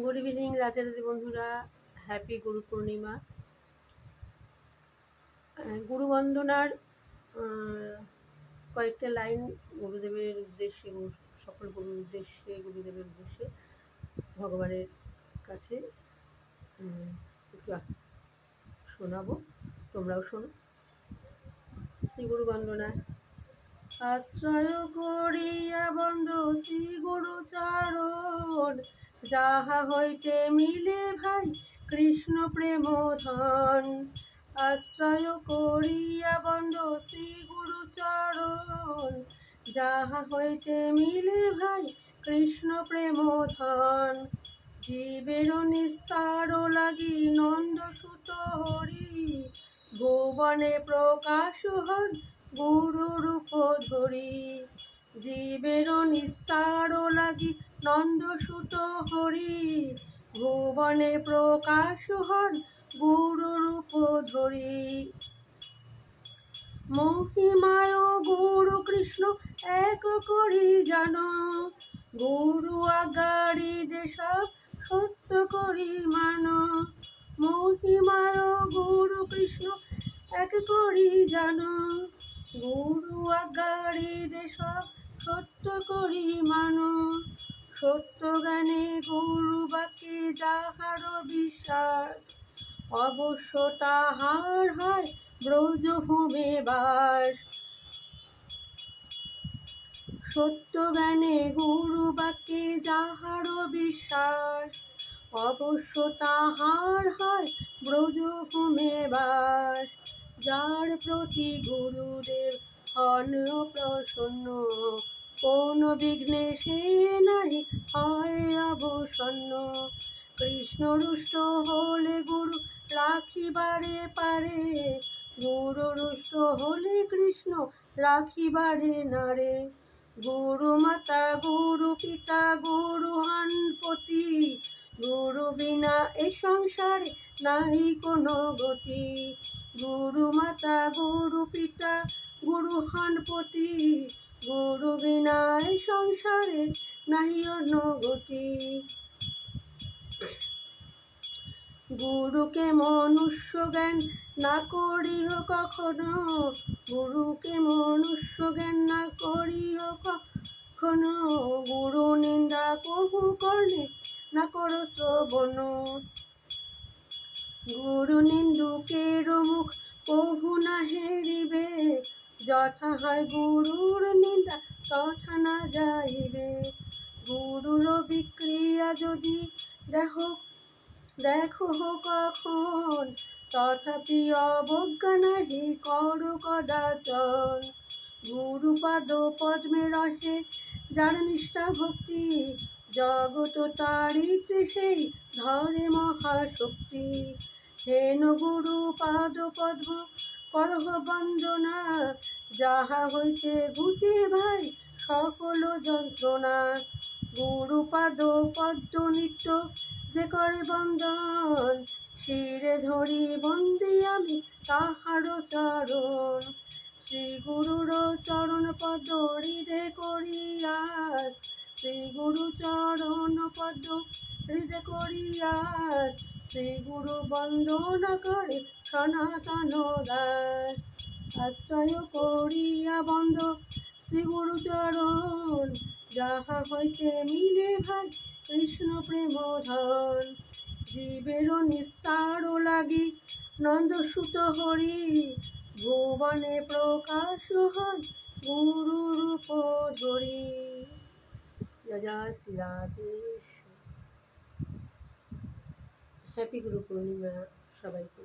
Good evening Radhe Radhe বন্ধুরা। Happy Guru Purnima. গুরু বন্দনার কয়েকটা line গুরুদেবের উদ্দেশ্যে, সকল গুরুর উদ্দেশ্যে, গুরুদেবের উদ্দেশ্যে, ভগবানের কাছে একটু শোনাবো, তোমরাও শোনো। শ্রী গুরু বন্দনা। আশ্রয় করিয়া বন্ধ শ্রী গুরু চরণ, যাহা হইতে মিলে ভাই কৃষ্ণ প্রেম ধন। আশ্রয় করিয়া বন্ধ শ্রী গুরু চরণ, যাহা হইতে মিলে ভাই কৃষ্ণ প্রেম ধন। জীবের নিস্তার লাগি নন্দ সুত হরি, ভুবনে প্রকাশ হন গুরু রূপ ধরি। জীবের নিস্তার লাগি নন্দ সুত হরি, ভুবনে প্রকাশ হন গুরু রূপ ধরি। মহিমায় গুরু কৃষ্ণ এক করি জানো, গুরু আজ্ঞারি যে সব সত্য করি মানো। মহিমায় গুরু কৃষ্ণ এক করি জানো, গুরু আজ্ঞারি যে সব সত্য করি মানো। সত্য জ্ঞানে গুরু বাক্যে যাহার বিশ্বাস, অবশ্য তাহার হয় ব্রজভূমে বাস। সত্য জ্ঞানে গুরু বাক্যে যাহার বিশ্বাস, অবশ্য তাহার হয় ব্রজভূমে বাস। যার প্রতি গুরুদেব হন প্রসন্ন, কোন বিঘ্নে সে নাই হয় অবসন্ন। কৃষ্ণ রুষ্ট হলে গুরু রাখিবারে পারে, গুরু রুষ্ট হলে কৃষ্ণ রাখিবারে নারে। গুরু মাতা গুরু পিতা গুরু হন পতি, গুরু বিনা এ সংসারে নাই কোনো গতি। গুরু মাতা গুরু পিতা গুরু হন পতি, গুরু বিনা এ সংসারে নাই অন্য গতি। গুরুকে মনুষ্য জ্ঞান না করিহ কখনো, গুরুকে মনুষ্য জ্ঞান না করিহ কখনো। গুরু নিন্দা কহু কর্ণে না করো শ্রবণ, গুরু নিন্দুকের মুখ কহু না হেরিবে। যথা হয় গুরুর নিন্দা তথা না যাইবে। গুরুর বিক্রিয়া যদি দেখো কখন, তথাপি অবজ্ঞা নাহি করো কদাচন। গুরু পাদ পদ্মে রহে যার নিষ্ঠা ভক্তি, জগৎ তারিতে সেই ধরে মহাশক্তি। হেন গুরু পাদ পদ্ম করহ বন্দনা, যাহা হইতে ঘুচে ভাই সকল যন্ত্রণা। গুরু পাদ পদ্ম নিত্য যে করে বন্দন, শিরে ধরি বন্দি আমি তাহার চরণ। শ্রী গুরুর চরণ পদ হৃদে করিয়াস, শ্রী গুরু চরণ পদ হৃদে করিয়াস। শ্রী গুরু বন্দনা করে সনাতন দাস। আশ্রয় করিয়া বন্ধ শ্রী গুরু চরণ, যাহা হইতে মিলে ভাই কৃষ্ণ প্রেম ধন। জীবের নিস্তার লাগি নন্দ সুত হরি, ভুবনে প্রকাশ হন গুরু রূপ ধরি। জয় শ্রী রাধে। হ্যাপি গুরু পূর্ণিমা সবাইকে।